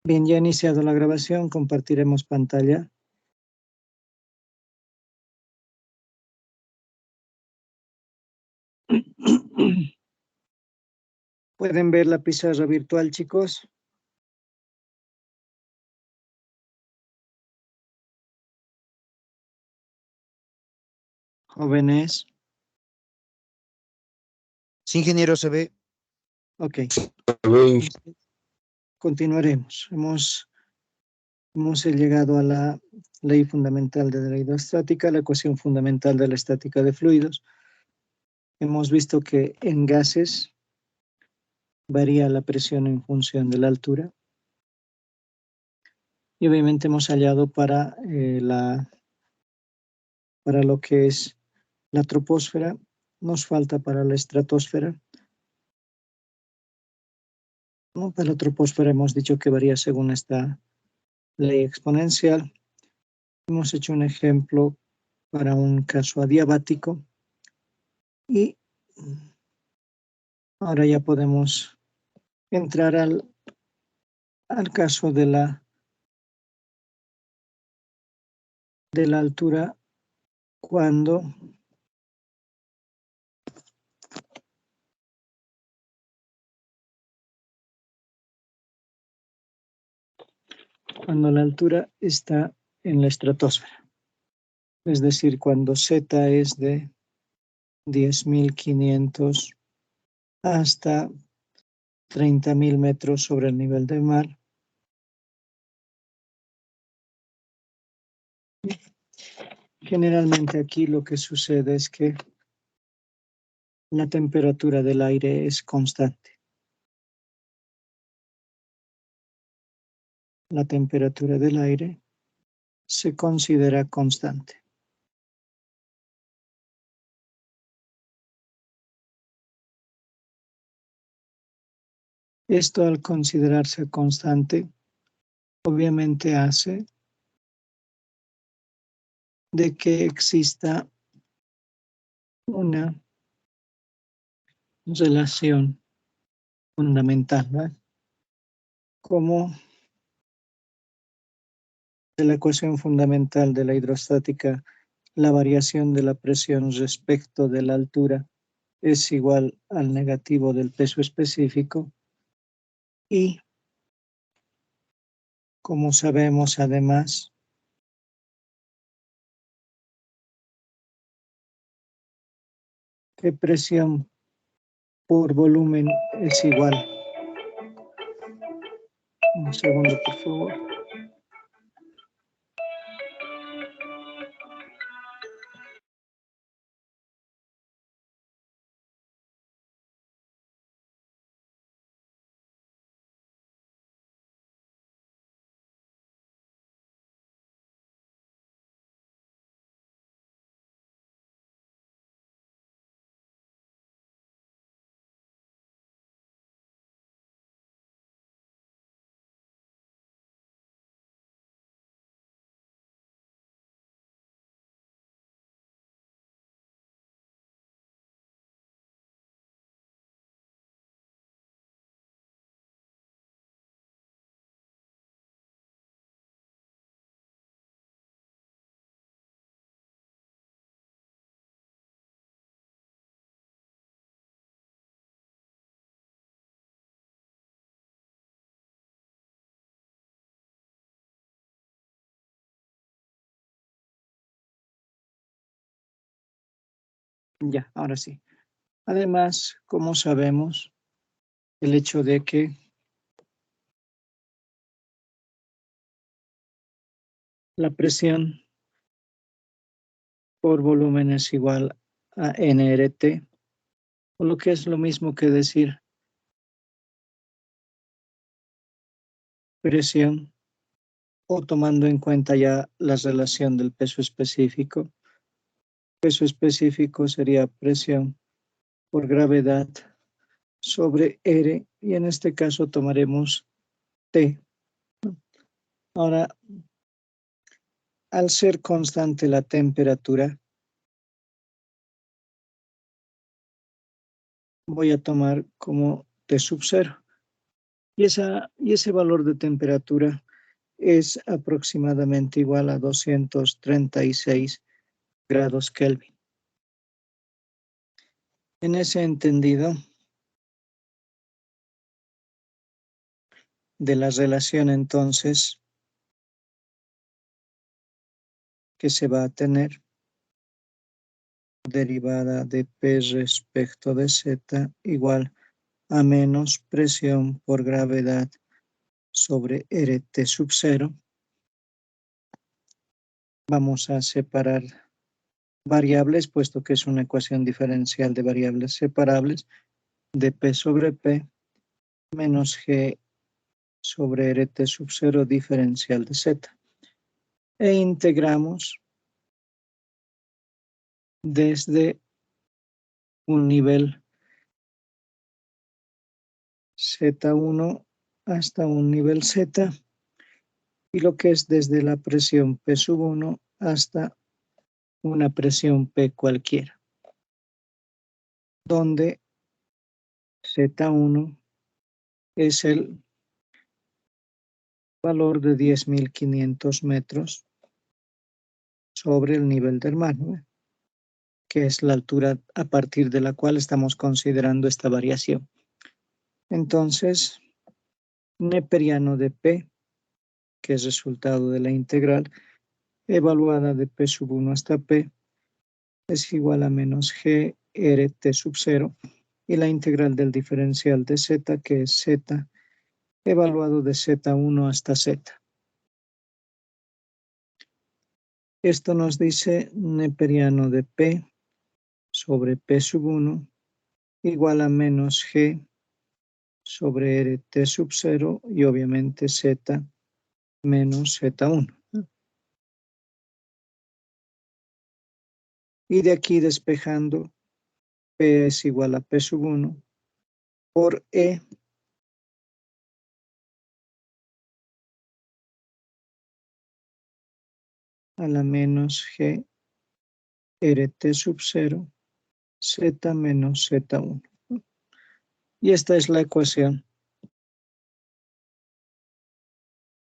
Bien, ya ha iniciado la grabación, compartiremos pantalla. ¿Pueden ver la pizarra virtual, chicos? Jóvenes. Sí, ingeniero, se ve. Ok. Continuaremos. Hemos llegado a la ley fundamental de la hidrostática, la ecuación fundamental de la estática de fluidos. Hemos visto que en gases varía la presión en función de la altura. Y obviamente hemos hallado para lo que es la troposfera, nos falta para la estratosfera. ¿No? Para la troposfera hemos dicho que varía según esta ley exponencial. Hemos hecho un ejemplo para un caso adiabático y ahora ya podemos entrar al caso de la altura cuando la altura está en la estratosfera. Es decir, cuando Z es de 10.500 hasta 30.000 metros sobre el nivel del mar. Generalmente aquí lo que sucede es que la temperatura del aire es constante. La temperatura del aire se considera constante. Esto, al considerarse constante, obviamente hace de que exista una relación fundamental, ¿no? Como de la ecuación fundamental de la hidrostática, la variación de la presión respecto de la altura es igual al negativo del peso específico y, como sabemos además, que presión por volumen es igual. Un segundo, por favor. Ya, ahora sí. Además, como sabemos, el hecho de que la presión por volumen es igual a nRT, o lo que es lo mismo que decir presión o tomando en cuenta ya la relación del peso específico. Peso específico sería presión por gravedad sobre R y en este caso tomaremos T. Ahora, al ser constante la temperatura, voy a tomar como T sub 0. Y ese valor de temperatura es aproximadamente igual a 236 grados Kelvin. En ese entendido de la relación entonces que se va a tener derivada de P respecto de Z igual a menos presión por gravedad sobre RT sub 0. Vamos a separar variables, puesto que es una ecuación diferencial de variables separables, de P sobre P menos G sobre RT sub 0 diferencial de Z. E integramos desde un nivel Z1 hasta un nivel Z, y lo que es desde la presión P sub 1 hasta una presión P cualquiera, donde Z1 es el valor de 10.500 metros sobre el nivel del mar, ¿no? Que es la altura a partir de la cual estamos considerando esta variación. Entonces, neperiano de P, que es resultado de la integral, evaluada de P sub 1 hasta P, es igual a menos G RT sub 0, y la integral del diferencial de Z, que es Z, evaluado de Z1 hasta Z. Esto nos dice neperiano de P sobre P sub 1 igual a menos G sobre RT sub 0 y obviamente Z menos Z1. Y de aquí despejando, P es igual a P sub 1 por E a la menos G RT sub 0 Z menos Z1. Y esta es la ecuación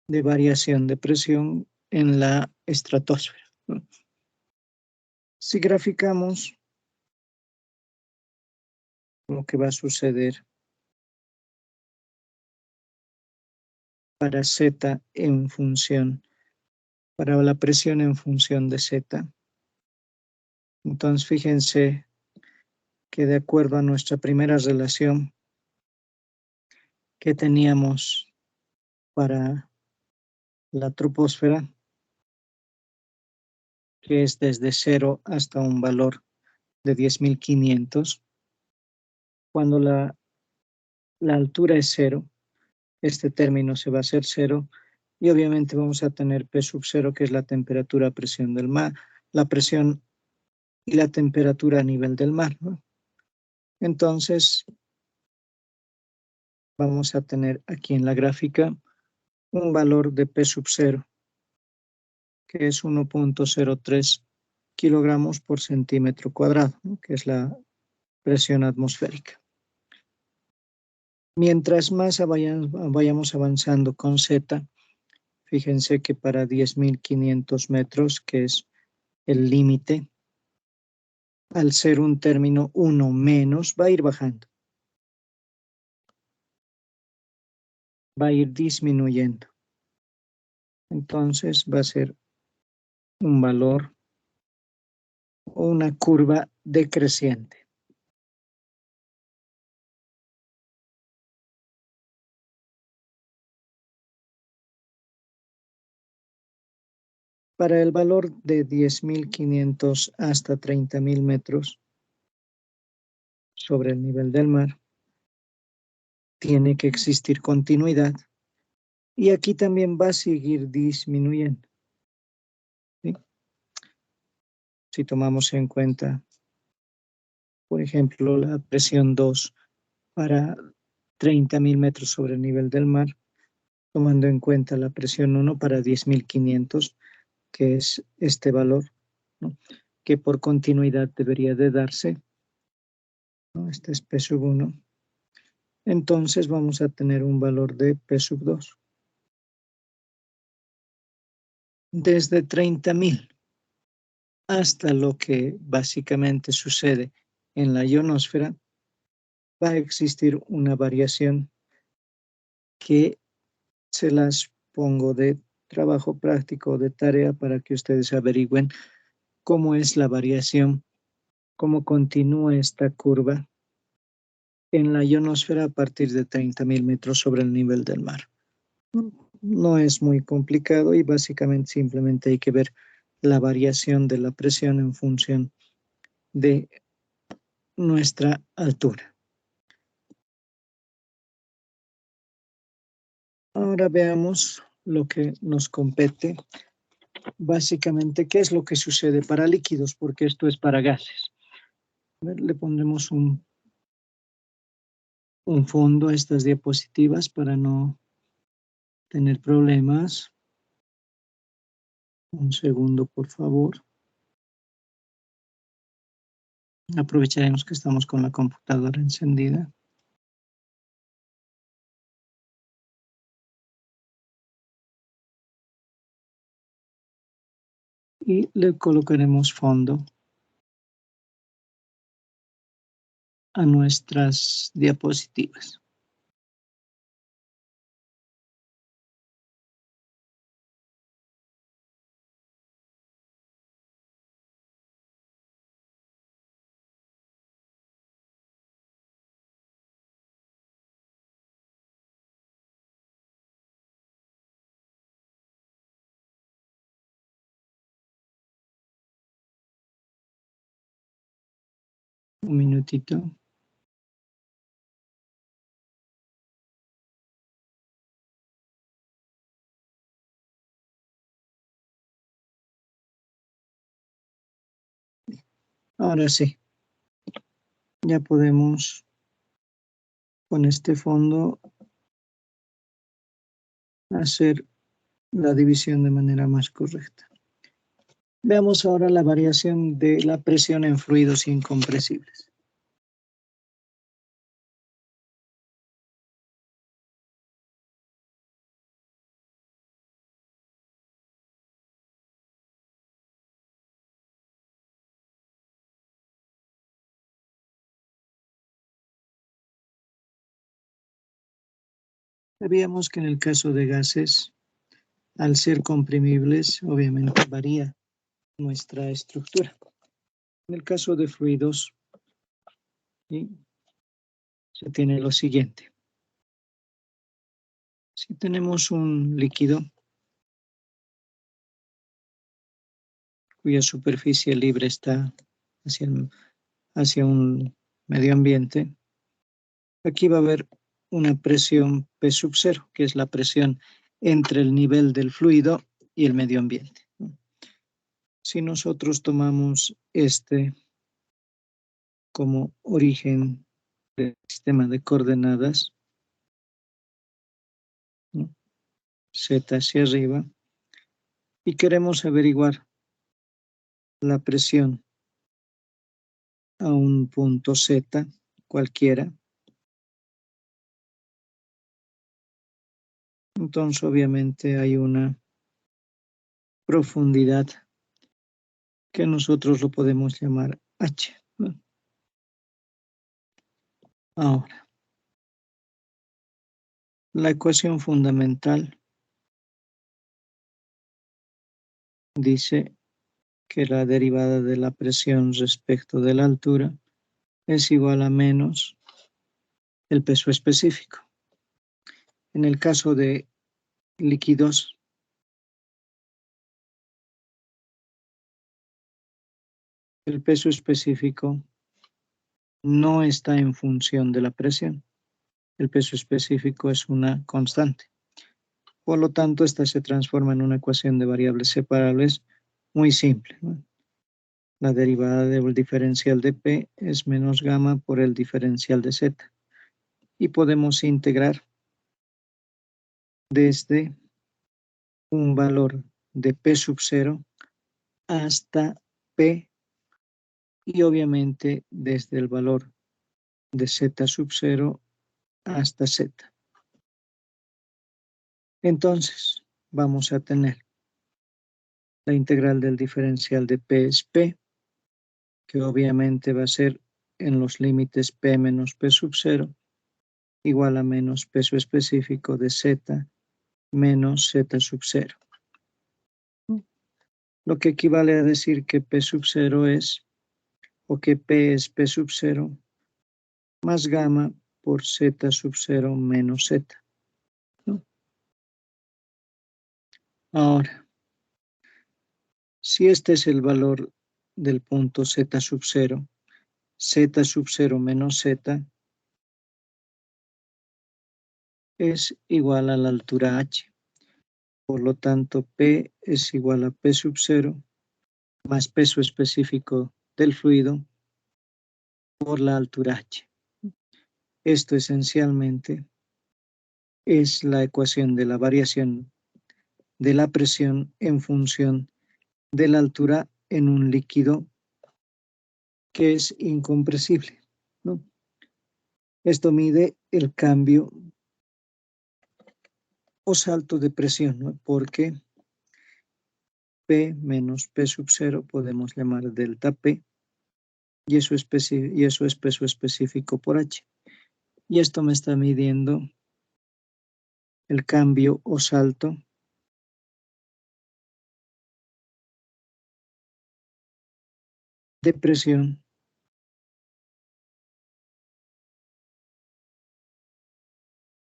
de variación de presión en la estratosfera. Si graficamos lo que va a suceder para Z en función, para la presión en función de Z, entonces fíjense que de acuerdo a nuestra primera relación que teníamos para la troposfera, que es desde 0 hasta un valor de 10.500, cuando la altura es 0, este término se va a hacer 0 y obviamente vamos a tener P sub 0, que es la temperatura a presión del mar, la presión y la temperatura a nivel del mar, ¿no? Entonces, vamos a tener aquí en la gráfica un valor de P sub 0, que es 1.03 kilogramos por centímetro cuadrado, ¿no? Que es la presión atmosférica. Mientras más vayamos avanzando con Z, fíjense que para 10.500 metros, que es el límite, al ser un término 1 menos, va a ir bajando. Va a ir disminuyendo. Entonces va a ser un valor o una curva decreciente. Para el valor de 10.500 hasta 30.000 metros sobre el nivel del mar, tiene que existir continuidad Y aquí también va a seguir disminuyendo, ¿sí? Si tomamos en cuenta, por ejemplo, la presión 2 para 30.000 metros sobre el nivel del mar, tomando en cuenta la presión 1 para 10.500, que es este valor, ¿no?, que por continuidad debería de darse, ¿no? Este es P sub 1. Entonces vamos a tener un valor de P sub 2. Desde 30.000 hasta lo que básicamente sucede en la ionosfera, va a existir una variación que se las pongo de trabajo práctico, de tarea, para que ustedes averigüen cómo es la variación, cómo continúa esta curva en la ionosfera a partir de 30.000 metros sobre el nivel del mar. No es muy complicado y básicamente simplemente hay que ver la variación de la presión en función de nuestra altura. Ahora veamos lo que nos compete. Básicamente, ¿qué es lo que sucede para líquidos? Porque esto es para gases. Le pondremos un fondo a estas diapositivas para no tener problemas. Un segundo, por favor. Aprovecharemos que estamos con la computadora encendida. Y le colocaremos fondo a nuestras diapositivas. Un minutito. Ahora sí, ya podemos con este fondo hacer la división de manera más correcta. Veamos ahora la variación de la presión en fluidos incompresibles. Sabíamos que en el caso de gases, al ser comprimibles, obviamente varía nuestra estructura. En el caso de fluidos, ¿sí?, se tiene lo siguiente. Si tenemos un líquido cuya superficie libre está hacia un medio ambiente, aquí va a haber una presión P sub 0, que es la presión entre el nivel del fluido y el medio ambiente. Si nosotros tomamos este como origen del sistema de coordenadas, ¿no?, Z hacia arriba, y queremos averiguar la presión a un punto Z cualquiera, entonces obviamente hay una profundidad que nosotros lo podemos llamar H, ¿no? Ahora, la ecuación fundamental dice que la derivada de la presión respecto de la altura es igual a menos el peso específico. En el caso de líquidos, el peso específico no está en función de la presión. El peso específico es una constante. Por lo tanto, esta se transforma en una ecuación de variables separables muy simple, ¿no? La derivada del diferencial de P es menos gamma por el diferencial de Z. Y podemos integrar desde un valor de P sub 0 hasta P y obviamente desde el valor de Z sub 0 hasta Z. Entonces, vamos a tener la integral del diferencial de P es P, que obviamente va a ser en los límites P menos P sub 0, igual a menos peso específico de Z menos Z sub 0. Lo que equivale a decir que P sub 0 es, o que P es P sub 0 más gamma por Z sub 0 menos Z, ¿no? Ahora, si este es el valor del punto Z sub 0, Z sub 0 menos Z es igual a la altura H. Por lo tanto, P es igual a P sub 0 más peso específico del fluido por la altura H. Esto esencialmente es la ecuación de la variación de la presión en función de la altura en un líquido que es incompresible, ¿no? Esto mide el cambio o salto de presión, ¿no? Porque P menos P sub 0 podemos llamar delta P y eso es peso específico por H. Y esto me está midiendo el cambio o salto de presión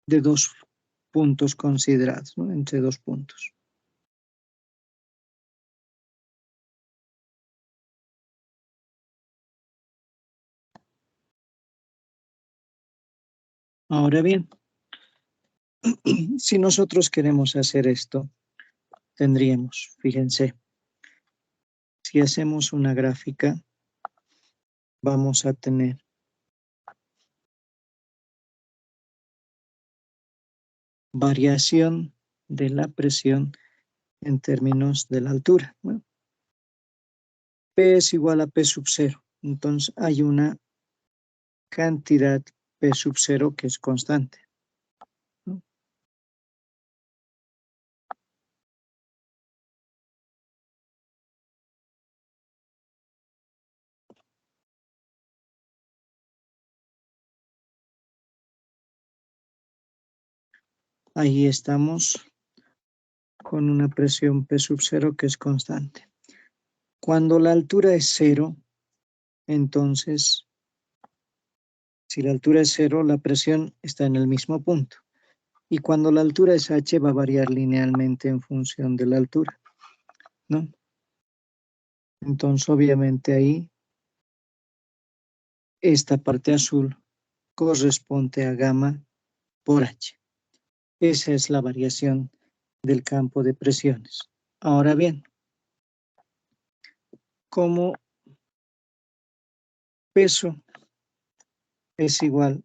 de dos puntos considerados, ¿no? Entre dos puntos. Ahora bien, si nosotros queremos hacer esto, tendríamos, fíjense, si hacemos una gráfica, vamos a tener variación de la presión en términos de la altura, ¿no? P es igual a P sub 0, entonces hay una cantidad P sub 0 que es constante, ¿no? Ahí estamos con una presión P sub 0 que es constante. Cuando la altura es 0, entonces, si la altura es 0, la presión está en el mismo punto. Y cuando la altura es h, va a variar linealmente en función de la altura, ¿no? Entonces, obviamente ahí, esta parte azul corresponde a gamma por h. Esa es la variación del campo de presiones. Ahora bien, como peso es igual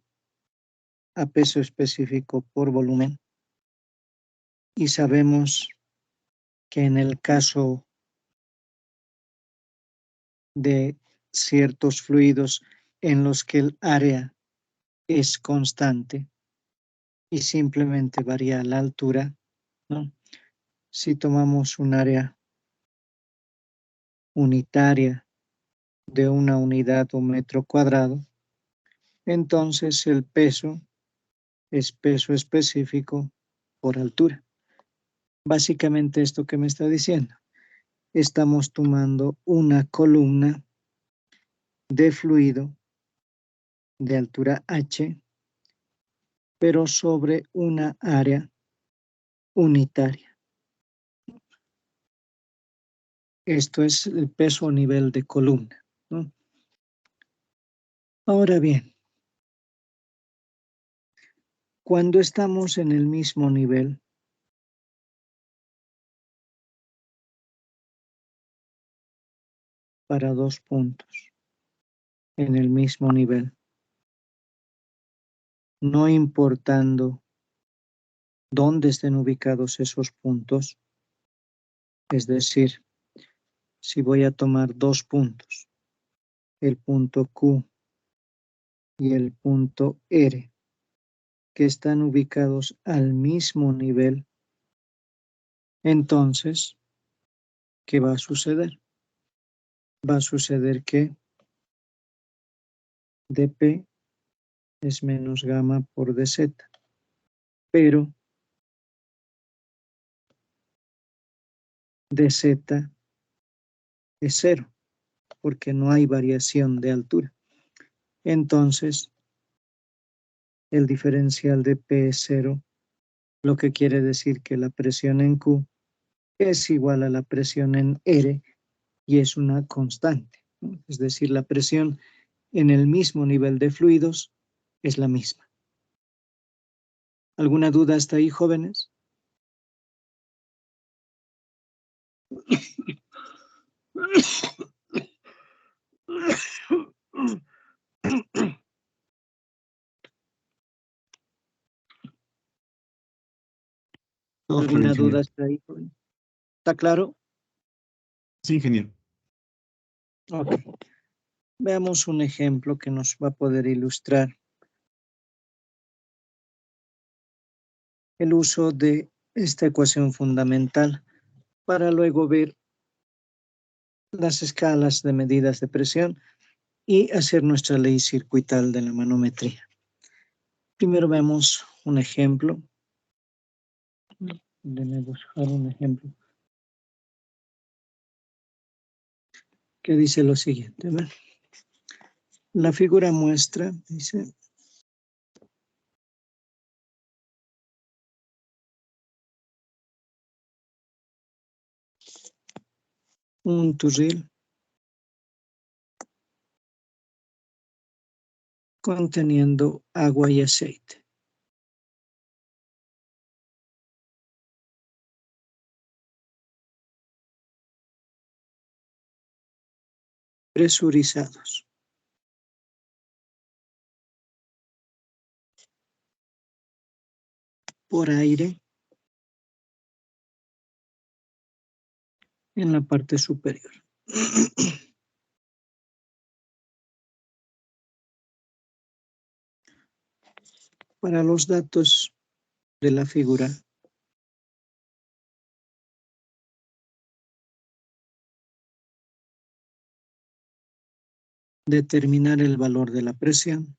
a peso específico por volumen, y sabemos que en el caso de ciertos fluidos en los que el área es constante y simplemente varía la altura, ¿no? Si tomamos un área unitaria de una unidad o metro cuadrado, entonces el peso es peso específico por altura. Básicamente esto que me está diciendo, estamos tomando una columna de fluido de altura h, pero sobre una área unitaria. Esto es el peso a nivel de columna, ¿no? Ahora bien, cuando estamos en el mismo nivel, para 2 puntos en el mismo nivel, no importando dónde estén ubicados esos puntos. Es decir, si voy a tomar 2 puntos, el punto Q y el punto R, que están ubicados al mismo nivel, entonces, ¿qué va a suceder? Va a suceder que dP es menos gamma por dz, pero dz es 0, porque no hay variación de altura. Entonces, el diferencial de P es 0, lo que quiere decir que la presión en Q es igual a la presión en R y es una constante, ¿no? Es decir, la presión en el mismo nivel de fluidos es la misma. ¿Alguna duda hasta ahí, jóvenes? Todo claro, ¿Alguna duda ingeniero. hasta ahí, jóvenes? ¿Está claro? Sí, ingeniero. Ok. Veamos un ejemplo que nos va a poder ilustrar el uso de esta ecuación fundamental para luego ver las escalas de medidas de presión y hacer nuestra ley circuital de la manometría. Primero vemos un ejemplo. Déjenme buscar un ejemplo que dice lo siguiente. ¿Ver? La figura muestra, dice, un turril conteniendo agua y aceite. Presurizados. Por aire en la parte superior. Para los datos de la figura, determinar el valor de la presión.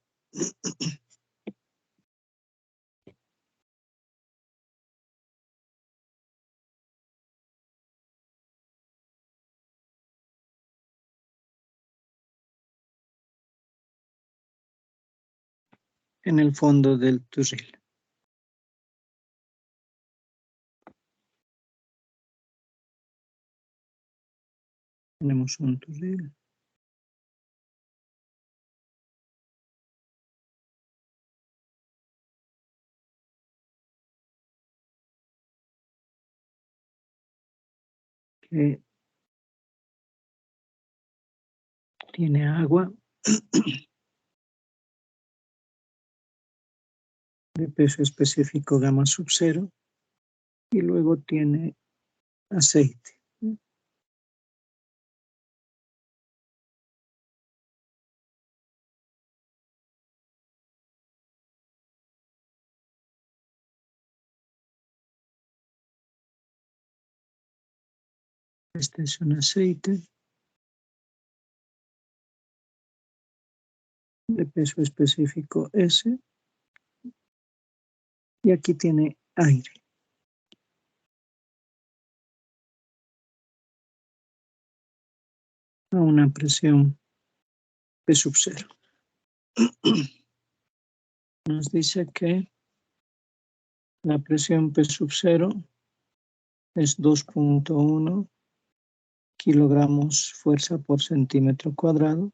En el fondo del turril. Tenemos un turril. Que tiene agua de peso específico gamma sub 0 y luego tiene aceite. Este es un aceite de peso específico S y aquí tiene aire. A una presión P sub 0. Nos dice que la presión P sub 0 es 2.1 kilogramos fuerza por centímetro cuadrado.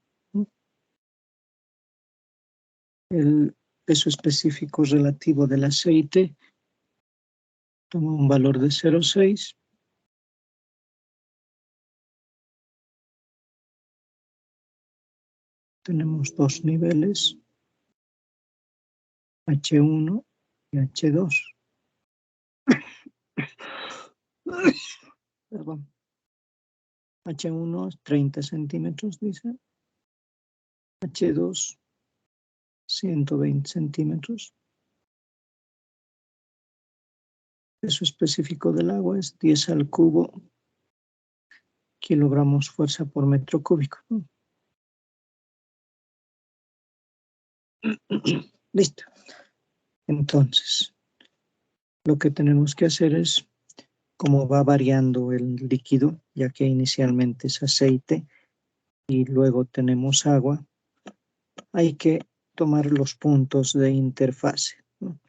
El peso específico relativo del aceite toma un valor de 0,6 tenemos dos niveles, H1 y H2. Perdón. H1 30 centímetros, dice. H2 120 centímetros. Peso específico del agua es 10 al cubo kilogramos fuerza por metro cúbico. Listo. Entonces, lo que tenemos que hacer es, como va variando el líquido, ya que inicialmente es aceite y luego tenemos agua, hay que tomar los puntos de interfase, ¿no?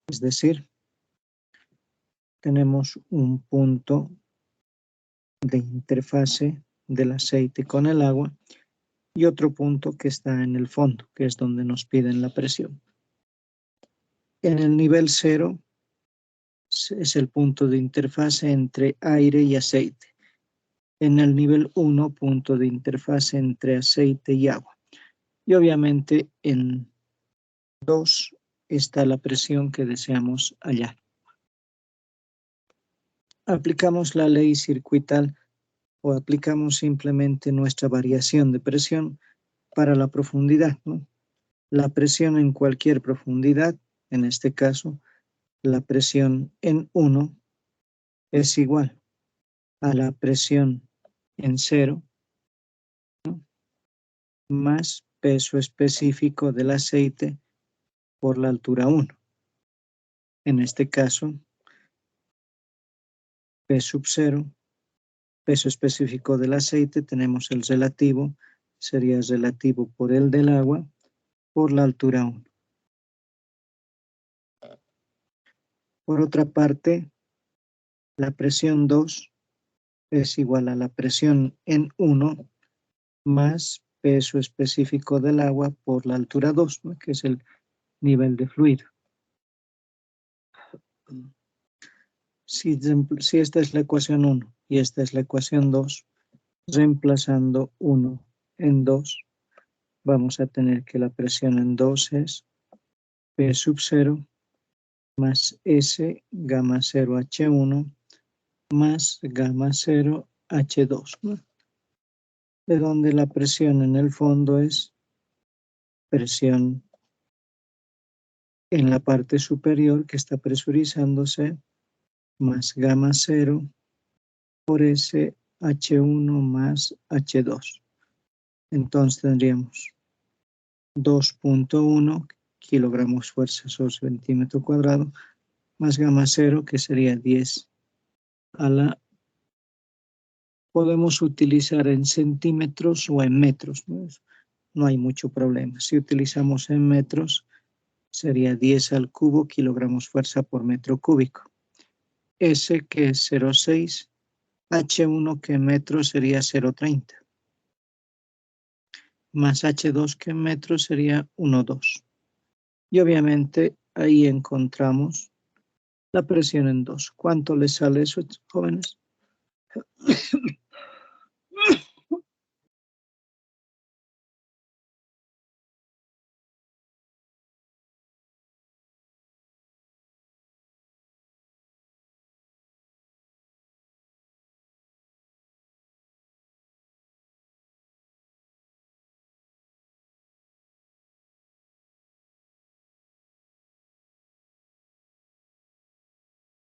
Es decir, tenemos un punto de interfase del aceite con el agua y otro punto que está en el fondo, que es donde nos piden la presión. En el nivel 0 es el punto de interfase entre aire y aceite. En el nivel 1, punto de interfase entre aceite y agua. Y obviamente en 2 está la presión que deseamos hallar. Aplicamos la ley circuital o aplicamos simplemente nuestra variación de presión para la profundidad, ¿no? La presión en cualquier profundidad, en este caso, la presión en 1 es igual a la presión en 0, ¿no?, más peso específico del aceite por la altura 1. En este caso, P sub 0, peso específico del aceite, tenemos el relativo, sería relativo por el del agua, por la altura 1. Por otra parte, la presión 2 es igual a la presión en 1 más peso específico del agua por la altura 2, ¿no?, que es el nivel de fluido. Si esta es la ecuación 1 y esta es la ecuación 2, reemplazando 1 en 2, vamos a tener que la presión en 2 es P sub 0 más S gamma 0 H1 más gamma 0 H2, ¿no?, de donde la presión en el fondo es presión en la parte superior que está presurizándose más gamma 0 por S H1 más H2. Entonces tendríamos 2.1 kilogramos fuerza sobre centímetro cuadrado más gamma 0, que sería 10 a la... Podemos utilizar en centímetros o en metros, ¿no? No hay mucho problema. Si utilizamos en metros, sería 10 al cubo kilogramos fuerza por metro cúbico. S, que es 0,6, H1, que en metros sería 0,30, más H2, que en metros sería 1,2. Y obviamente ahí encontramos la presión en 2. ¿Cuánto les sale eso, jóvenes?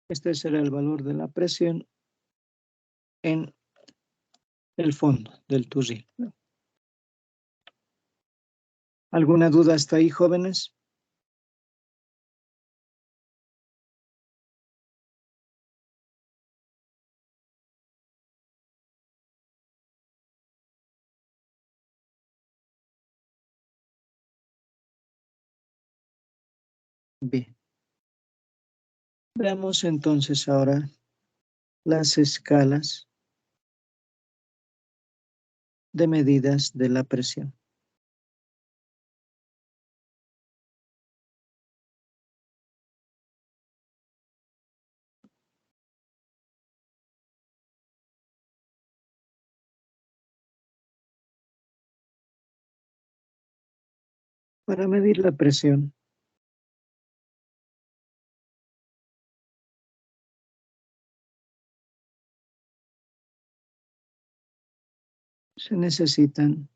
Este será el valor de la presión en el fondo del turril. ¿Alguna duda hasta ahí, jóvenes? Bien. Veamos entonces ahora las escalas de medidas de la presión. Para medir la presión, se necesitan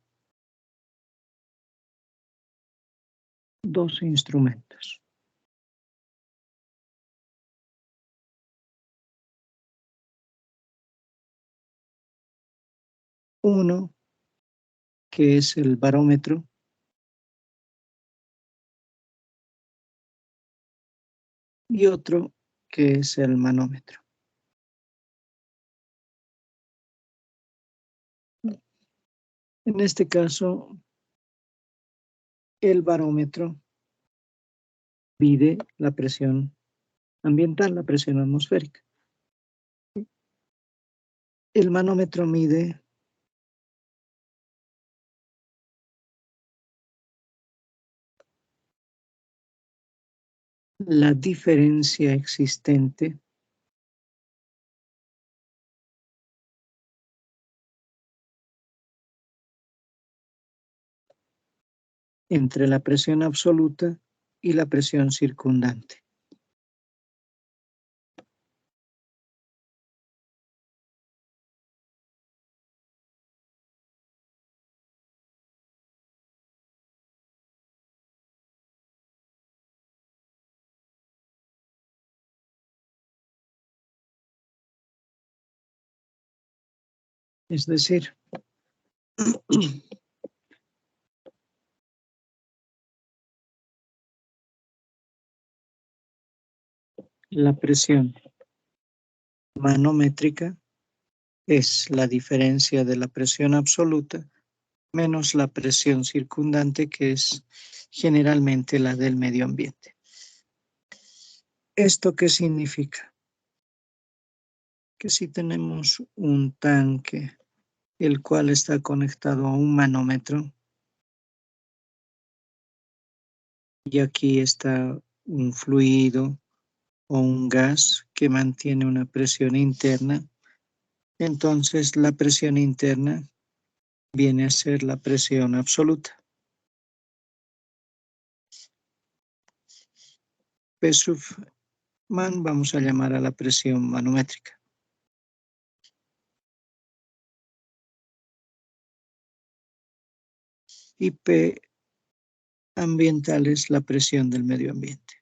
dos instrumentos. Uno, que es el barómetro, y otro, que es el manómetro. En este caso, el barómetro mide la presión ambiental, la presión atmosférica. El manómetro mide la diferencia existente entre la presión absoluta y la presión circundante. Es decir, la presión manométrica es la diferencia de la presión absoluta menos la presión circundante, que es generalmente la del medio ambiente. ¿Esto qué significa? Que si tenemos un tanque, el cual está conectado a un manómetro, y aquí está un fluido o un gas que mantiene una presión interna, entonces la presión interna viene a ser la presión absoluta. P sub man vamos a llamar a la presión manométrica. Y P ambiental es la presión del medio ambiente.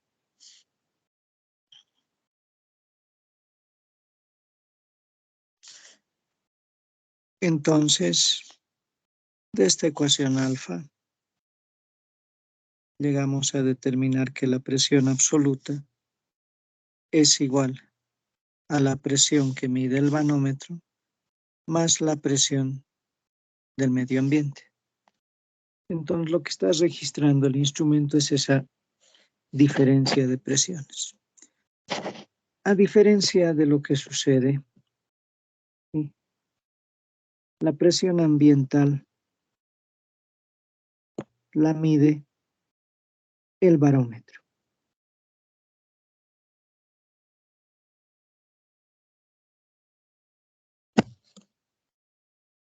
Entonces, de esta ecuación alfa, llegamos a determinar que la presión absoluta es igual a la presión que mide el manómetro más la presión del medio ambiente. Entonces, lo que está registrando el instrumento es esa diferencia de presiones. A diferencia de lo que sucede, ¿sí?, la presión ambiental la mide el barómetro.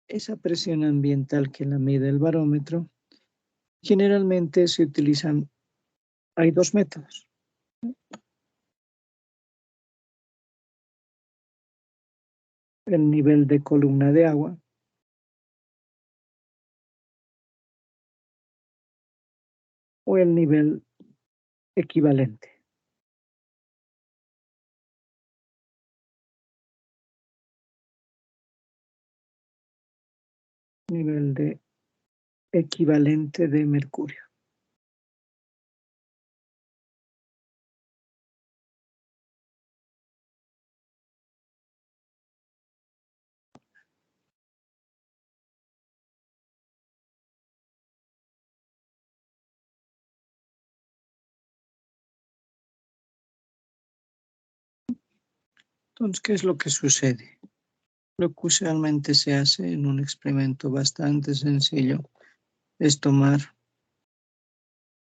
Esa presión ambiental que la mide el barómetro, generalmente se utilizan, hay dos métodos. El nivel de columna de agua o el nivel equivalente. Nivel de equivalente de mercurio. Entonces, ¿qué es lo que sucede? Lo que usualmente se hace en un experimento bastante sencillo es tomar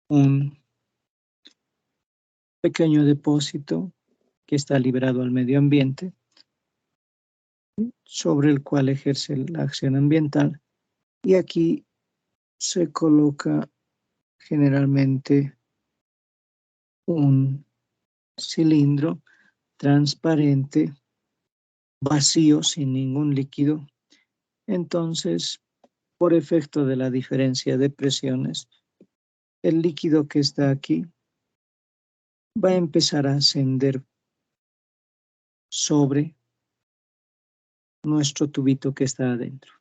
un pequeño depósito que está liberado al medio ambiente, sobre el cual ejerce la acción ambiental, y aquí se coloca generalmente un cilindro transparente, vacío, sin ningún líquido. Entonces, por efecto de la diferencia de presiones, el líquido que está aquí va a empezar a ascender sobre nuestro tubito que está adentro,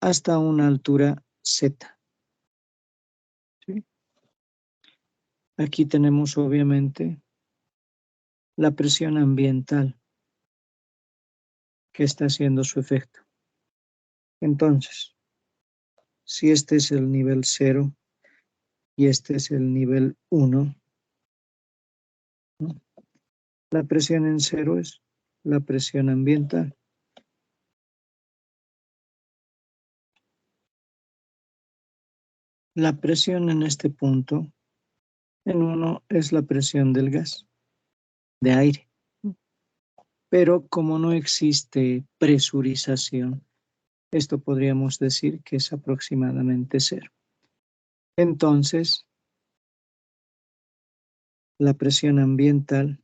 hasta una altura Z. ¿Sí? Aquí tenemos obviamente la presión ambiental que está haciendo su efecto. Entonces, si este es el nivel 0 y este es el nivel 1, ¿no? La presión en 0 es la presión ambiental. La presión en este punto, en 1, es la presión del gas, de aire. Pero como no existe presurización, esto podríamos decir que es aproximadamente 0. Entonces, la presión ambiental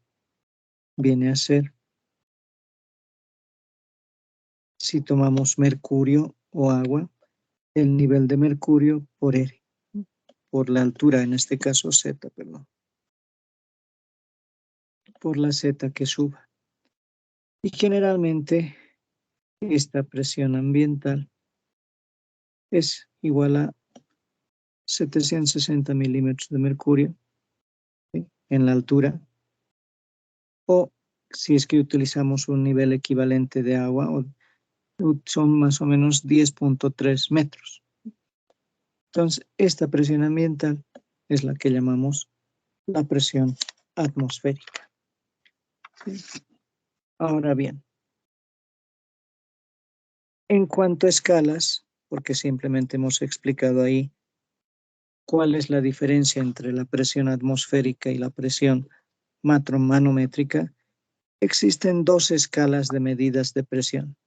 viene a ser, si tomamos mercurio o agua, el nivel de mercurio por R, por la altura, en este caso Z, perdón, por la Z que suba. Y generalmente esta presión ambiental es igual a 760 milímetros de mercurio, ¿sí?, en la altura, o si es que utilizamos un nivel equivalente de agua, son más o menos 10.3 metros. Entonces, esta presión ambiental es la que llamamos la presión atmosférica. ¿Sí? Ahora bien, en cuanto a escalas, porque simplemente hemos explicado ahí cuál es la diferencia entre la presión atmosférica y la presión manométrica, existen 2 escalas de medidas de presión.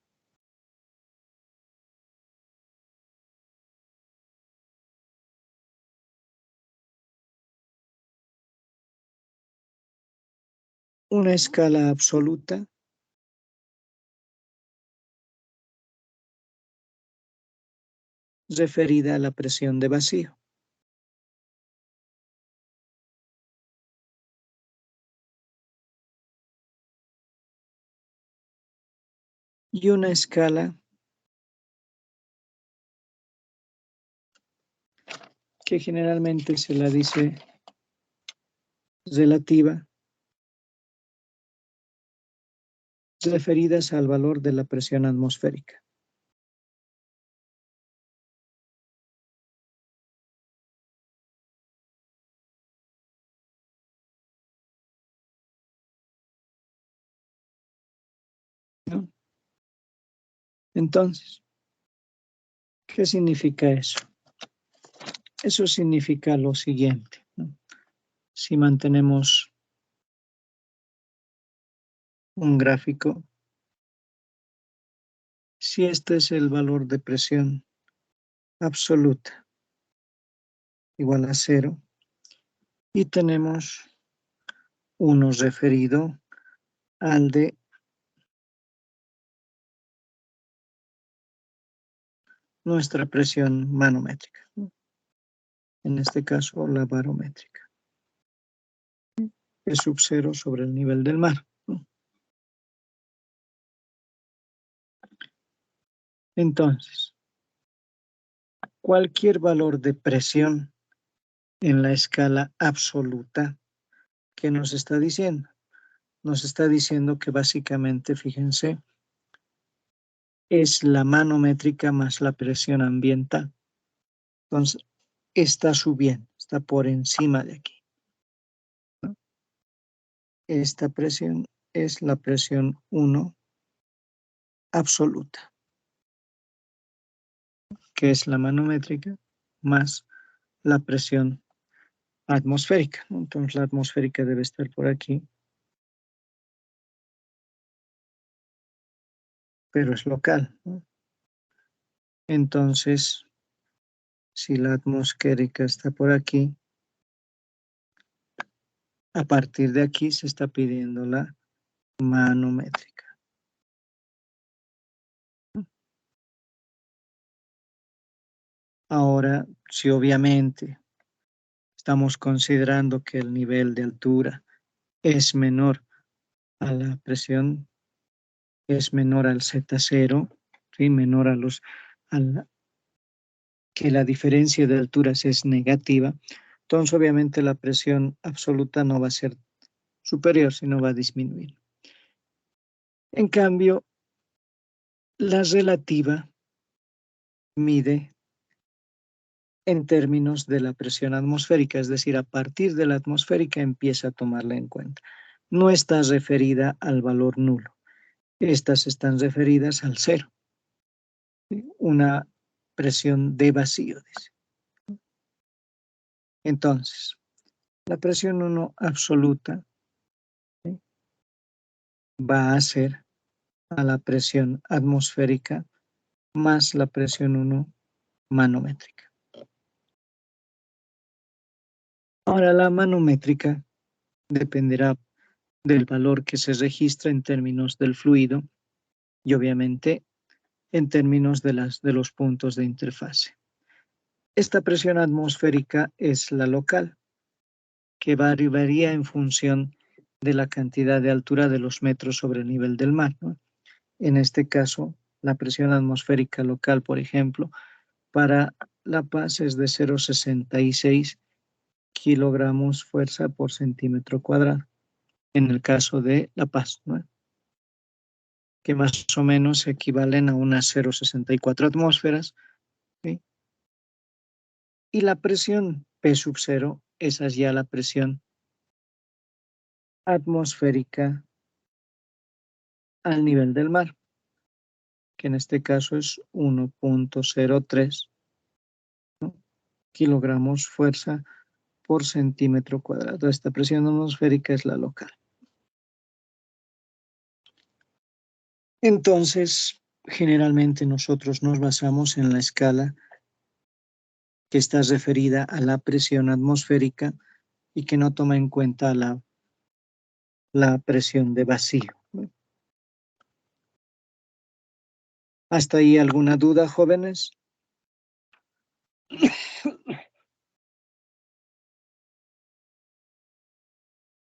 Una escala absoluta referida a la presión de vacío. Y una escala que generalmente se la dice relativa, referidas al valor de la presión atmosférica. ¿No? Entonces, ¿qué significa eso? Eso significa lo siguiente, ¿no? Si mantenemos un gráfico, si este es el valor de presión absoluta, igual a 0, y tenemos uno referido al de nuestra presión manométrica, ¿no? En este caso la barométrica, es sub 0 sobre el nivel del mar, ¿no? Entonces, cualquier valor de presión en la escala absoluta, ¿qué nos está diciendo? Nos está diciendo que básicamente, fíjense, es la manométrica más la presión ambiental. Entonces, está subiendo, está por encima de aquí, ¿no? Esta presión es la presión 1 absoluta, que es la manométrica más la presión atmosférica, ¿no? Entonces, la atmosférica debe estar por aquí, pero es local, ¿no? Entonces, Si la atmosférica está por aquí, a partir de aquí se está pidiendo la manométrica. Ahora, si obviamente estamos considerando que el nivel de altura es menor a la presión, es menor al Z0, ¿sí? Menor a que la diferencia de alturas es negativa, entonces obviamente la presión absoluta no va a ser superior, sino va a disminuir. En cambio, la relativa mide en términos de la presión atmosférica, es decir, a partir de la atmosférica empieza a tomarla en cuenta. No está referida al valor nulo, estas están referidas al cero, ¿sí? Una presión de vacío, dice. Entonces, la presión 1 absoluta, ¿sí?, va a ser a la presión atmosférica más la presión 1 manométrica. Ahora, la manométrica dependerá del valor que se registra en términos del fluido y obviamente en términos de los puntos de interfase. Esta presión atmosférica es la local, que varía en función de la cantidad de altura de los metros sobre el nivel del mar, ¿no? En este caso, la presión atmosférica local, por ejemplo, para La Paz es de 0,66 kilogramos fuerza por centímetro cuadrado, en el caso de La Paz, ¿no?, que más o menos equivalen a unas 0,64 atmósferas, ¿sí? Y la presión P sub 0, esa es ya la presión atmosférica al nivel del mar, que en este caso es 1,03, ¿no?, kilogramos fuerza por centímetro cuadrado. Esta presión atmosférica es la local. Entonces, generalmente nosotros nos basamos en la escala que está referida a la presión atmosférica y que no toma en cuenta la presión de vacío. ¿Hasta ahí alguna duda, jóvenes?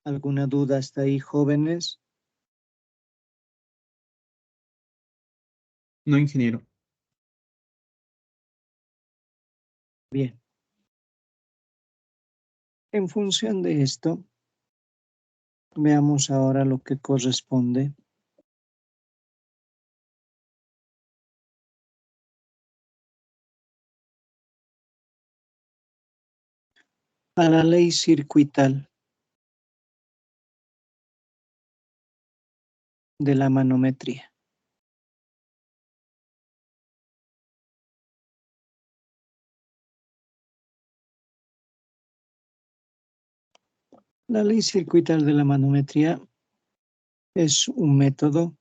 ¿Alguna duda hasta ahí, jóvenes? No, ingeniero. Bien. En función de esto, veamos ahora lo que corresponde a la ley circuital de la manometría. La ley circuital de la manometría es un método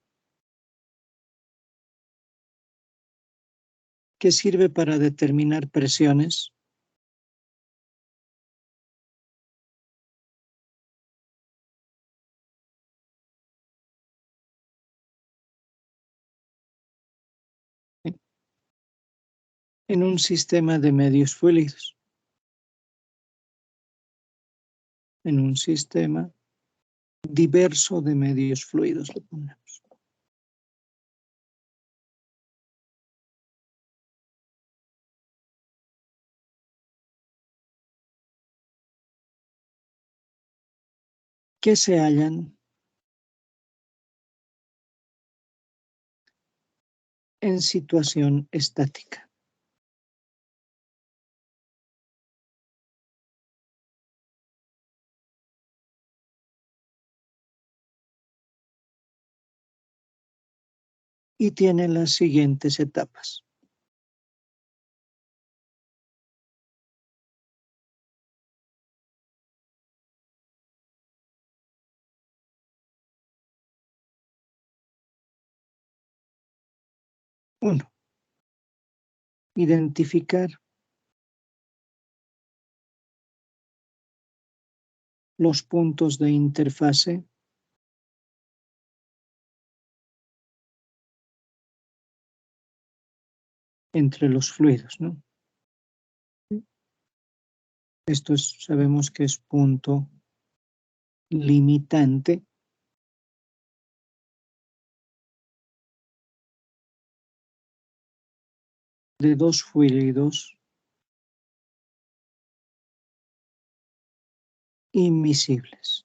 que sirve para determinar presiones en un sistema de medios fluidos, en un sistema diverso de medios fluidos, lo ponemos. Que se hallan en situación estática. Y tienen las siguientes etapas. Uno, identificar los puntos de interfase entre los fluidos, ¿no? Esto sabemos que es punto limitante de dos fluidos inmiscibles.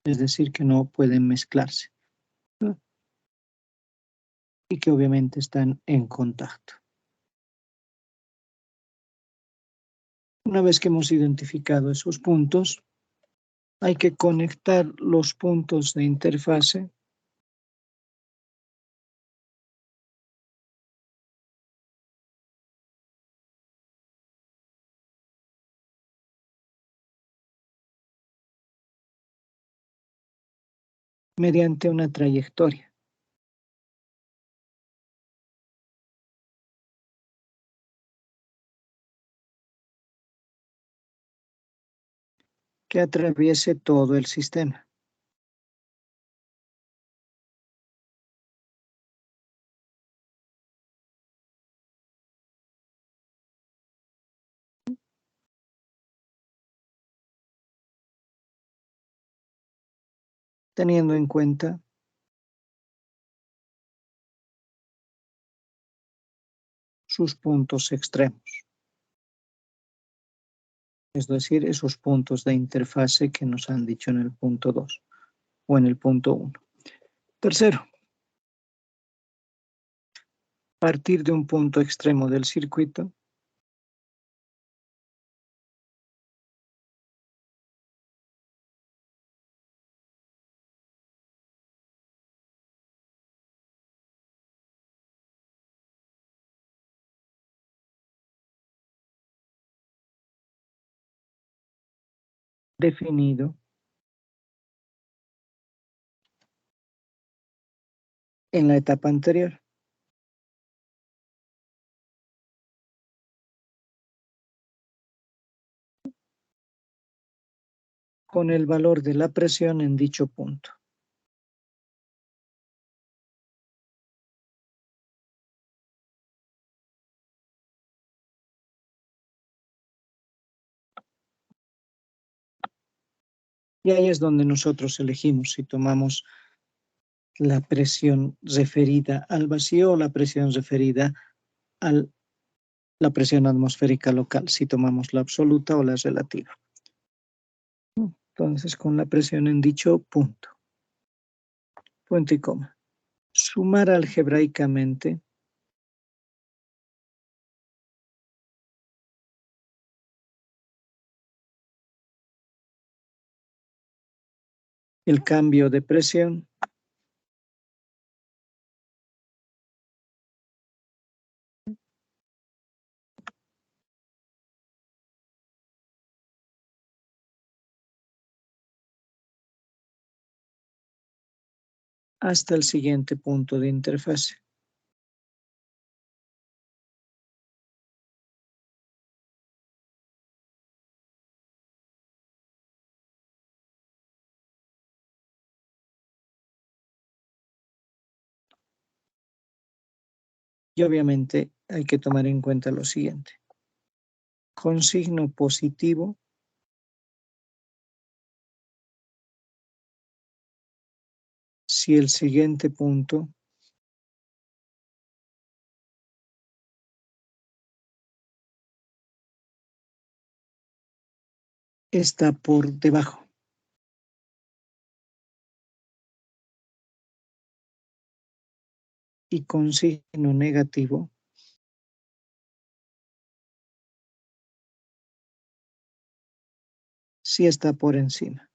Es decir, que no pueden mezclarse, ¿no? Y que obviamente están en contacto. Una vez que hemos identificado esos puntos, hay que conectar los puntos de interfase mediante una trayectoria. Que atraviese todo el sistema. Teniendo en cuenta sus puntos extremos. Es decir, esos puntos de interfase que nos han dicho en el punto 2 o en el punto 1. Tercero, partir de un punto extremo del circuito definido en la etapa anterior. Con el valor de la presión en dicho punto. Y ahí es donde nosotros elegimos si tomamos la presión referida al vacío o la presión referida a la presión atmosférica local, si tomamos la absoluta o la relativa. Entonces, con la presión en dicho punto, punto y coma. Sumar algebraicamente el cambio de presión hasta el siguiente punto de interfase. Y obviamente hay que tomar en cuenta lo siguiente. Con signo positivo, si el siguiente punto está por debajo. Y con signo negativo, si está por encima.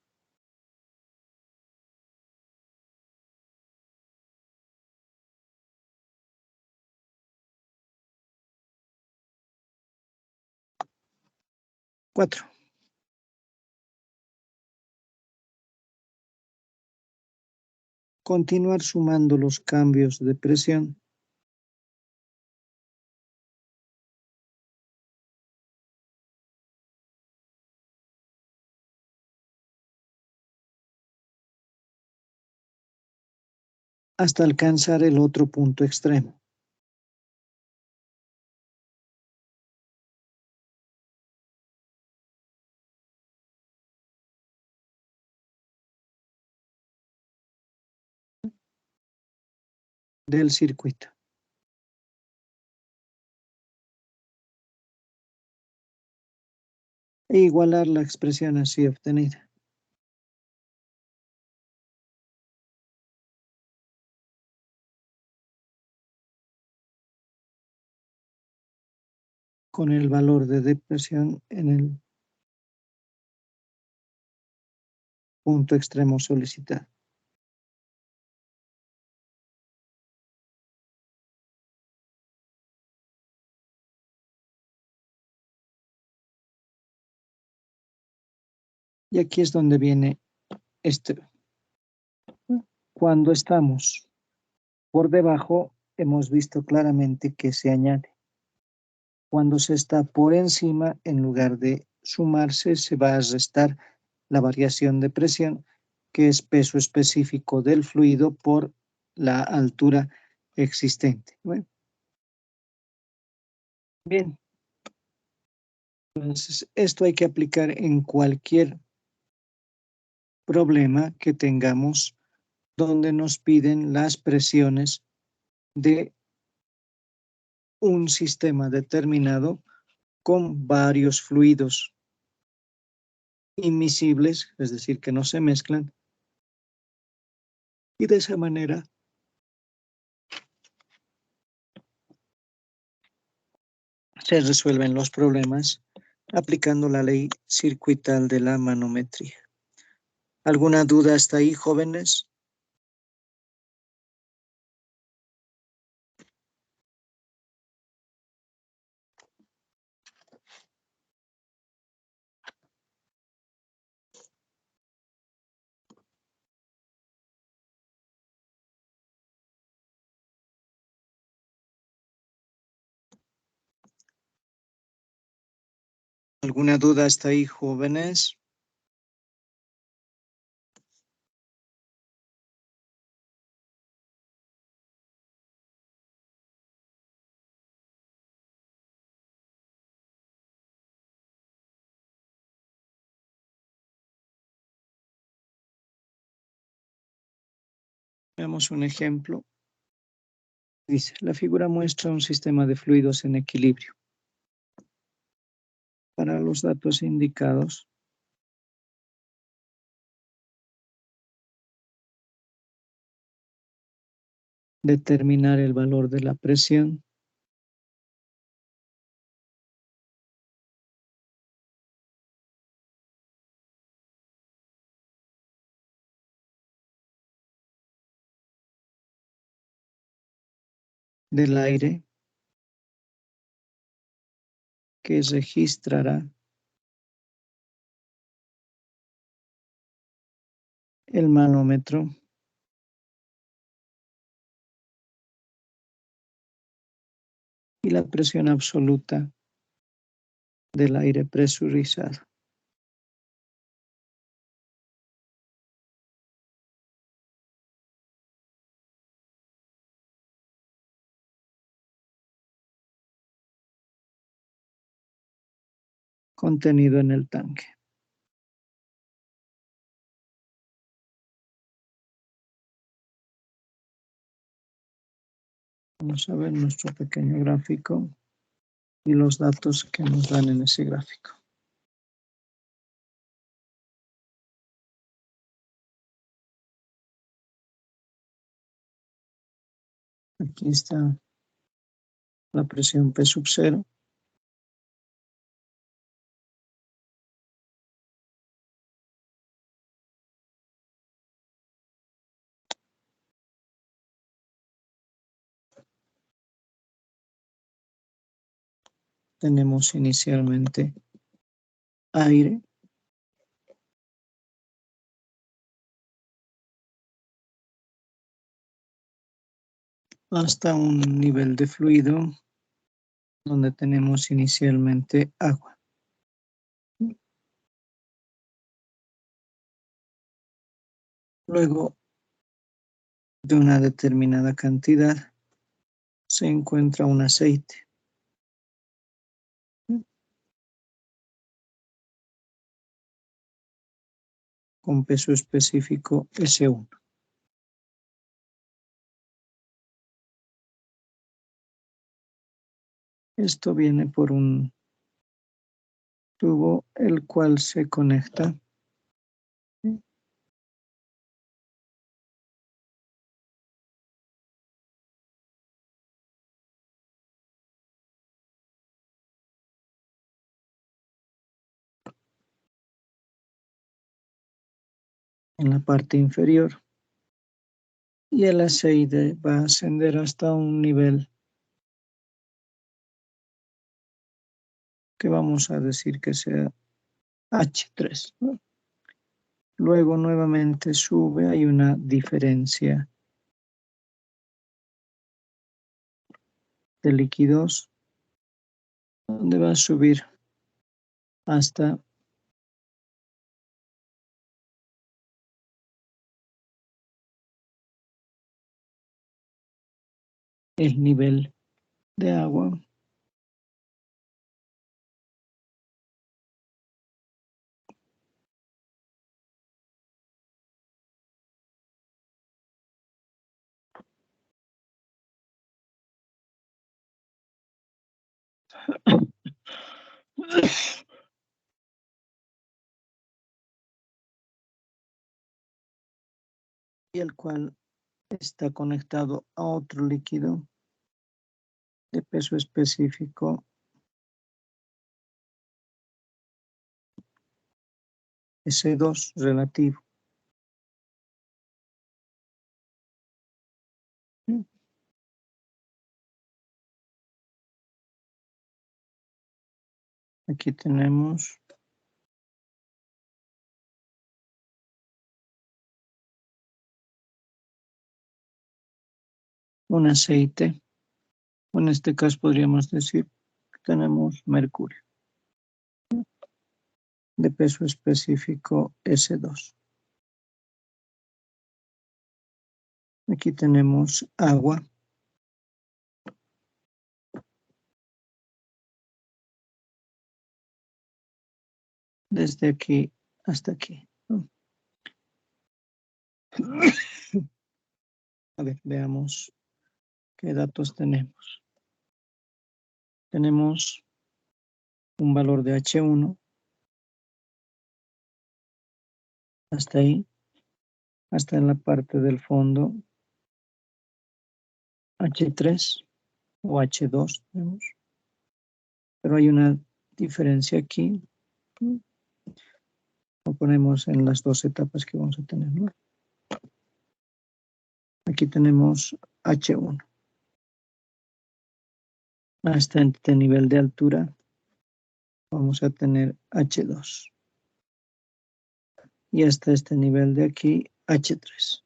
Cuatro. Continuar sumando los cambios de presión hasta alcanzar el otro punto extremo. Del circuito. E igualar la expresión así obtenida. Con el valor de depresión en el punto extremo solicitado. Y aquí es donde viene cuando estamos por debajo, hemos visto claramente que se añade. Cuando se está por encima, en lugar de sumarse, se va a restar la variación de presión, que es peso específico del fluido por la altura existente. Bueno, bien. Entonces, esto hay que aplicar en cualquier problema que tengamos donde nos piden las presiones de un sistema determinado con varios fluidos inmiscibles, es decir, que no se mezclan, y de esa manera se resuelven los problemas aplicando la ley circuital de la manometría. ¿Alguna duda hasta ahí, jóvenes? ¿Alguna duda hasta ahí, jóvenes? Veamos un ejemplo. Dice, la figura muestra un sistema de fluidos en equilibrio. Para los datos indicados, determinar el valor de la presión, del aire que registrará el manómetro y la presión absoluta del aire presurizado. Contenido en el tanque. Vamos a ver nuestro pequeño gráfico y los datos que nos dan en ese gráfico. Aquí está la presión P sub 0. Tenemos inicialmente aire. Hasta un nivel de fluido donde tenemos inicialmente agua. Luego de una determinada cantidad se encuentra un aceite. Con peso específico S1. Esto viene por un tubo el cual se conecta en la parte inferior y el aceite va a ascender hasta un nivel que vamos a decir que sea H3, ¿no? Luego nuevamente sube, hay una diferencia de líquidos donde va a subir hasta el nivel de agua. Y el cual está conectado a otro líquido de peso específico S2 relativo. Aquí tenemos un aceite, o en este caso podríamos decir que tenemos mercurio de peso específico S2. Aquí tenemos agua. Desde aquí hasta aquí. A ver, veamos qué datos tenemos. Tenemos un valor de H1 hasta ahí, hasta en la parte del fondo H3 o H2 tenemos. Pero hay una diferencia aquí. Lo ponemos en las dos etapas que vamos a tener, ¿no? Aquí tenemos H1. Hasta este nivel de altura vamos a tener H2. Y hasta este nivel de aquí, H3.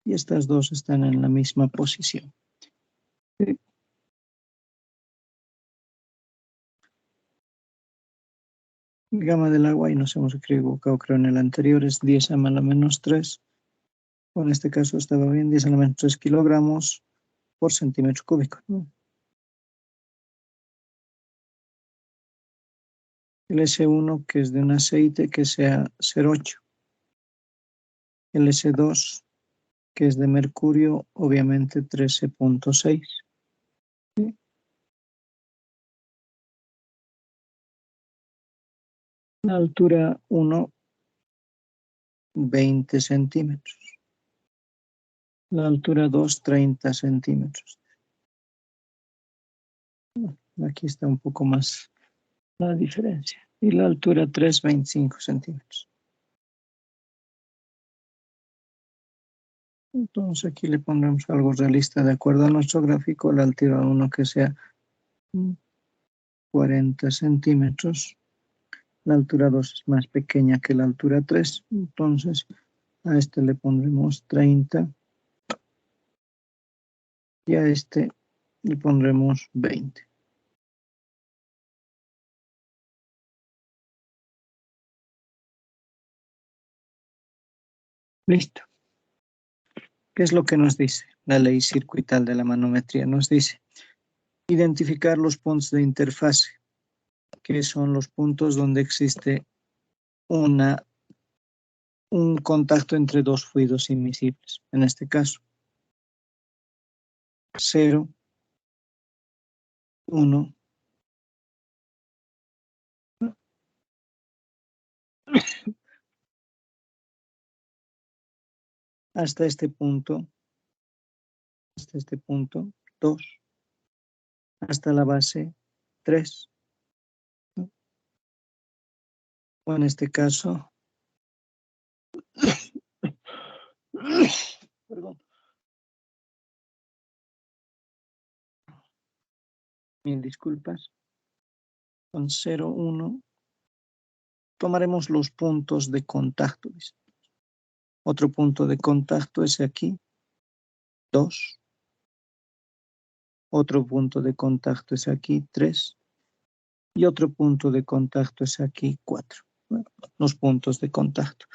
Y estas dos están en la misma posición. ¿Sí? El gamma del agua, y nos hemos equivocado, creo en el anterior, es 10 a la menos 3. O en este caso estaba bien, 10 a la menos 3 kilogramos por centímetro cúbico, ¿no? El S1, que es de un aceite, que sea 0,8. El S2, que es de mercurio, obviamente 13,6. ¿Sí? La altura 1, 20 centímetros. La altura 2, 30 centímetros. Aquí está un poco más la diferencia. Y la altura 3, 25 centímetros. Entonces aquí le pondremos algo realista de acuerdo a nuestro gráfico, la altura 1 que sea 40 centímetros. La altura 2 es más pequeña que la altura 3, entonces a este le pondremos 30 y a este y pondremos 20. Listo. ¿Qué es lo que nos dice la ley circuital de la manometría? Nos dice identificar los puntos de interfase, que son los puntos donde existe un contacto entre dos fluidos inmiscibles. En este caso, 0, 1, hasta este punto, 2, hasta la base 3. O en este caso, perdón, mil disculpas, con 0, 1, tomaremos los puntos de contacto. Otro punto de contacto es aquí, 2. Otro punto de contacto es aquí, 3. Y otro punto de contacto es aquí, 4. Bueno, los puntos de contacto.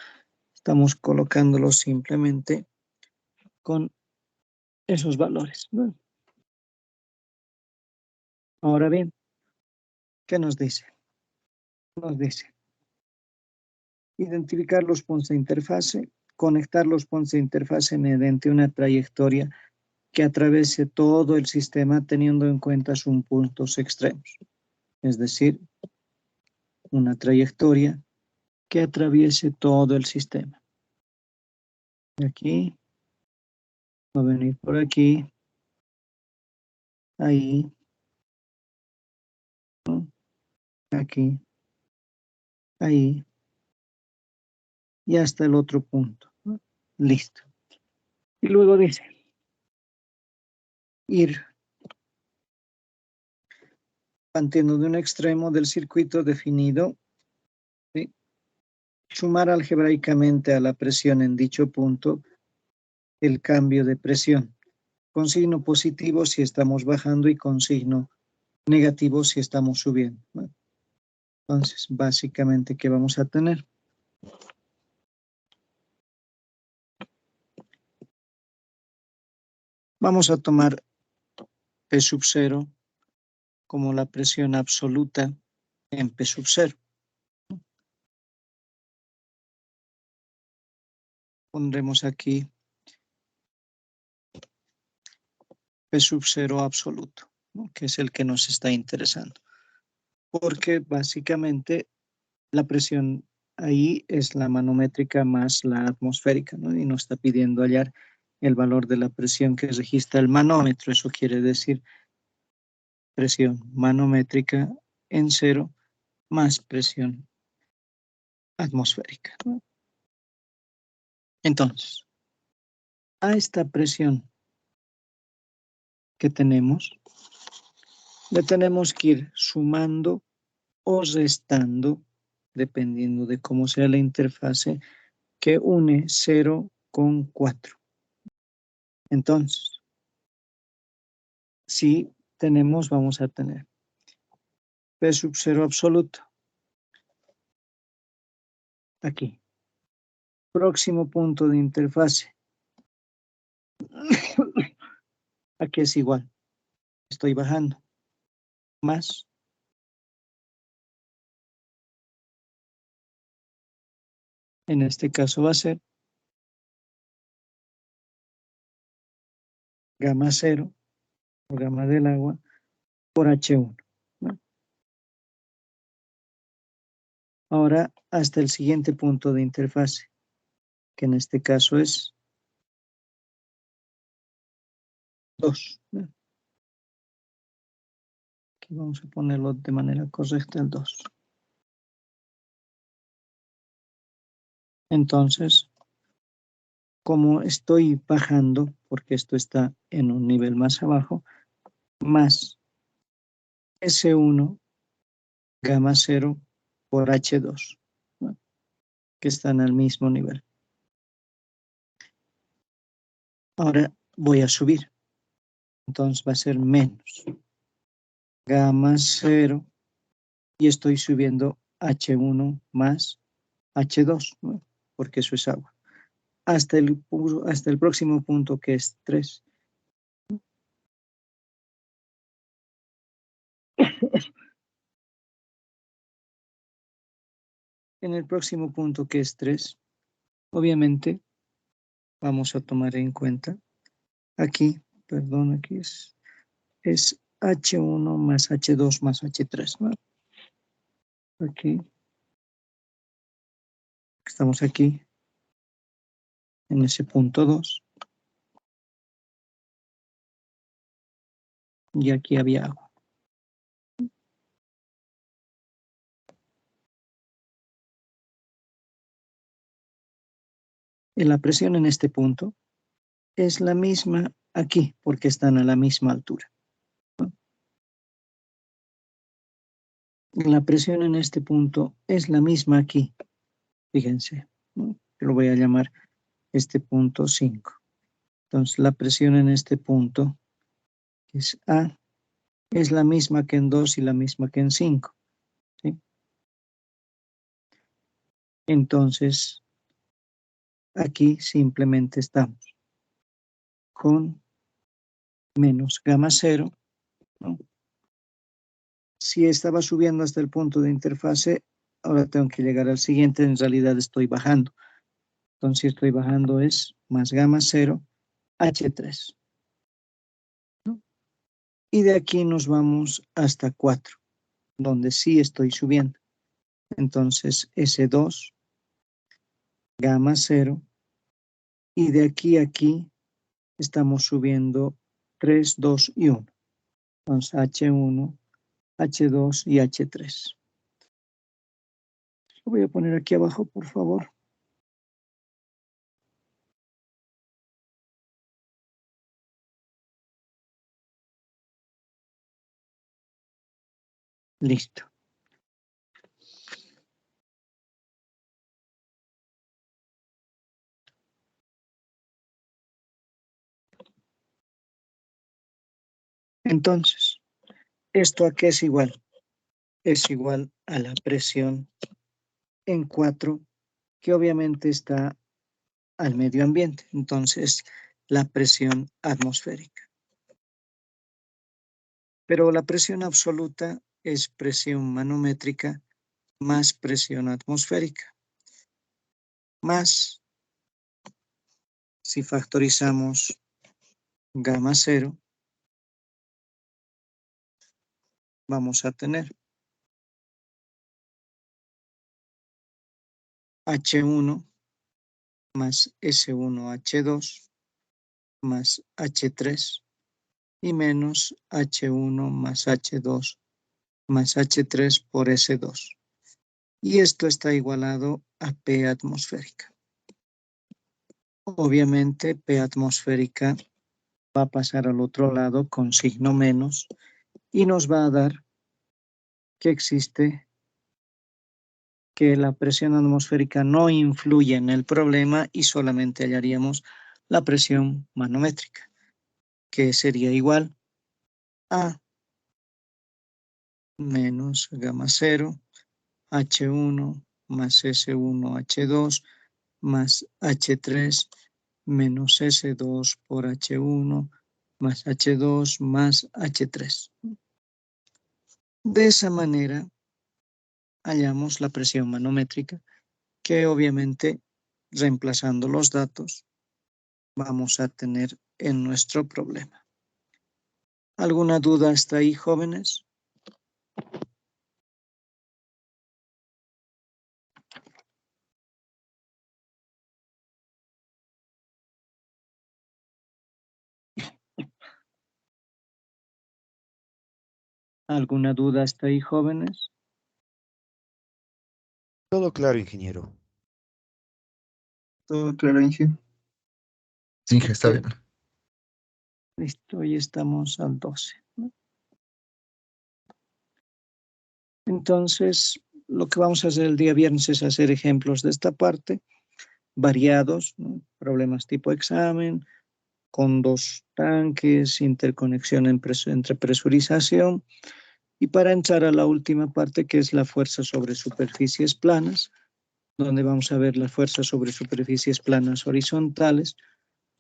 Estamos colocándolos simplemente con esos valores. Bueno. Ahora bien, ¿qué nos dice? Nos dice identificar los puntos de interfase, conectar los puntos de interfase mediante una trayectoria que atraviese todo el sistema teniendo en cuenta sus puntos extremos. Es decir, una trayectoria que atraviese todo el sistema. De aquí, va a venir por aquí, ahí, ¿no? Aquí, ahí, y hasta el otro punto, ¿no? Listo. Y luego dice, ir partiendo de un extremo del circuito definido, ¿sí? Sumar algebraicamente a la presión en dicho punto el cambio de presión, con signo positivo si estamos bajando y con signo negativo si estamos subiendo. Bueno, entonces, básicamente, ¿qué vamos a tener? Vamos a tomar P sub 0 como la presión absoluta en P sub 0. Pondremos aquí P sub 0 absoluto, ¿no? Que es el que nos está interesando. Porque básicamente la presión ahí es la manométrica más la atmosférica, ¿no? Y nos está pidiendo hallar el valor de la presión que registra el manómetro. Eso quiere decir presión manométrica en 0 más presión atmosférica, ¿no? Entonces, a esta presión que tenemos, le tenemos que ir sumando o restando, dependiendo de cómo sea la interfase, que une 0 con 4. Entonces, si tenemos, vamos a tener P sub 0 absoluto. Aquí. Próximo punto de interfase. Aquí es igual. Estoy bajando. Más. En este caso va a ser gamma 0 o gamma del agua por H1. ¿No? Ahora hasta el siguiente punto de interfase, que en este caso es 2. ¿No? Aquí vamos a ponerlo de manera correcta el 2. Entonces, como estoy bajando, porque esto está en un nivel más abajo, más S1 gamma 0 por H2, ¿no? Que están al mismo nivel. Ahora voy a subir. Entonces va a ser menos gamma 0 y estoy subiendo H1 más H2, ¿no? Porque eso es agua. Hasta el próximo punto que es 3. En el próximo punto que es 3, obviamente vamos a tomar en cuenta aquí, perdón, aquí es H1 más H2 más H3, ¿no? Aquí, estamos aquí, en ese punto 2, y aquí había agua. Y la presión en este punto es la misma aquí, porque están a la misma altura, ¿no? La presión en este punto es la misma aquí, fíjense, ¿no? Yo lo voy a llamar este punto 5. Entonces la presión en este punto, que es A, es la misma que en 2 y la misma que en 5, ¿sí? Entonces, aquí simplemente estamos con menos gamma 0, ¿no? Si estaba subiendo hasta el punto de interfase, ahora tengo que llegar al siguiente, en realidad estoy bajando. Entonces, si estoy bajando es más gamma 0, H3, ¿no? Y de aquí nos vamos hasta 4, donde sí estoy subiendo. Entonces, S2, gamma 0, y de aquí a aquí estamos subiendo 3, 2 y 1. Entonces, H1, H2 y H3. Lo voy a poner aquí abajo, por favor. Listo. Entonces, ¿esto a qué es igual? Es igual a la presión en 4, que obviamente está al medio ambiente. Entonces, la presión atmosférica. Pero la presión absoluta es presión manométrica más presión atmosférica. Más, si factorizamos gamma 0, vamos a tener H1 más S1H2 más H3 y menos H1 más H2 más H3 por S2. Y esto está igualado a P atmosférica. Obviamente P atmosférica va a pasar al otro lado con signo menos y nos va a dar que existe, que la presión atmosférica no influye en el problema y solamente hallaríamos la presión manométrica, que sería igual a menos gamma 0, H1 más S1H2 más H3 menos S2 por H1 más H2 más H3. De esa manera hallamos la presión manométrica, que obviamente, reemplazando los datos, vamos a tener en nuestro problema. ¿Alguna duda hasta ahí, jóvenes? ¿Alguna duda hasta ahí, jóvenes? Todo claro, ingeniero. ¿Todo claro, Inge? Sí, Inge, está bien. Listo, hoy estamos al 12, ¿no? Entonces, lo que vamos a hacer el día viernes es hacer ejemplos de esta parte, variados, ¿no? Problemas tipo examen, con 2 tanques, interconexión entre presurización. Y para entrar a la última parte, que es la fuerza sobre superficies planas, donde vamos a ver las fuerzas sobre superficies planas horizontales,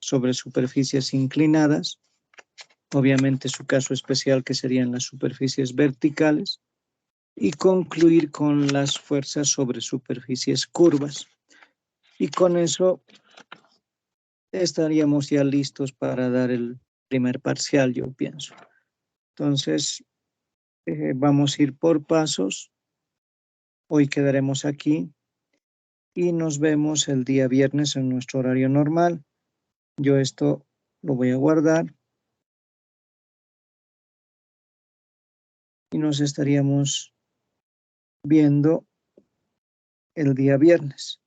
sobre superficies inclinadas, obviamente su caso especial que serían las superficies verticales, y concluir con las fuerzas sobre superficies curvas. Y con eso estaríamos ya listos para dar el primer parcial, yo pienso. Entonces, vamos a ir por pasos. Hoy quedaremos aquí y nos vemos el día viernes en nuestro horario normal. Yo esto lo voy a guardar y nos estaríamos viendo el día viernes.